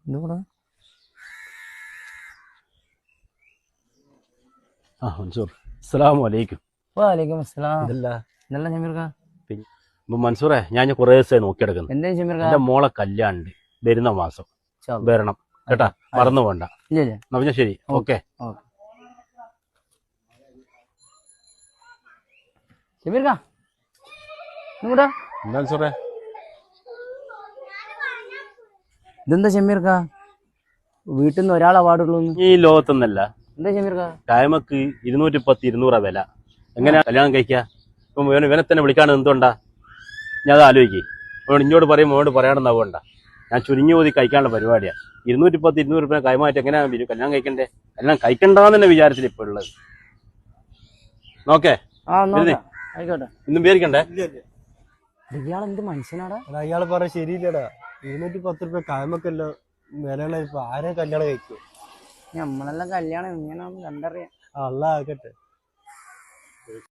എന്തുകൂടാ മൻസൂർ അസ്സലാമു അലൈക്കും. വാലൈക്കും അസ്സലാം. ഇതല്ല ഇന്നല്ല ഷമീർക്ക. പിന്നെ മൻസൂറെ ഞാൻ കുറേ ദിവസമായി നോക്കിയെടുക്കുന്നു. എന്തേ ഷമീർക്ക? എന്റെ മോളെ കല്യാണുണ്ട് വരുന്ന മാസം, വരണം കേട്ടാ, മറന്നു പോണ്ട. എന്നാ ശരി, ഓക്കെ. ഷമീർക്ക ഇങ്ങോട്ടാ. എന്താ മൻസൂറെ? ഇതെന്താ ഷമീർക്ക, വീട്ടിൽ നിന്ന് ഒരാൾ അവാർഡുള്ളൂ? ഈ ലോകത്തൊന്നല്ല. എന്താ ഷമീർക്ക? കായ്മക്ക് 210 200 വില. എങ്ങനെയാ കല്യാണം കഴിക്കുക? ഇപ്പം ഇവനെ തന്നെ വിളിക്കാണ് എന്തുകൊണ്ടാ? ഞാൻ അത് ആലോചിക്കേ. അവനോട് ഇങ്ങോട്ട് പറയും, അവനോട് പറയാണെന്നാവണ്ട. ഞാൻ ചുരുങ്ങി പോയി കഴിക്കാനുള്ള പരിപാടിയാണ്. 210 200 രൂപ കൈമാറ്റി എങ്ങനെയാ കല്യാണം കഴിക്കണ്ടേ? കല്യാണം കഴിക്കണ്ടെന്ന് തന്നെ വിചാരത്തിൽ ഇപ്പൊ ഉള്ളത്. നോക്കേ, ആയിക്കോട്ടെ. ഇന്നും പേരിക്കണ്ടേ? ഇയാൾ എന്ത് മനുഷ്യനാടാ? അയാള് പറഞ്ഞ ശരിയില്ലടാ. 210 രൂപ കായമൊക്കെല്ലോ വിലയുള്ള ഇപ്പൊ ആരെ കല്യാണം കഴിക്കും? നമ്മളെല്ലാം കല്യാണം ഇങ്ങനെ കണ്ടറിയാം. അള്ളാഹ് ആകട്ടെ.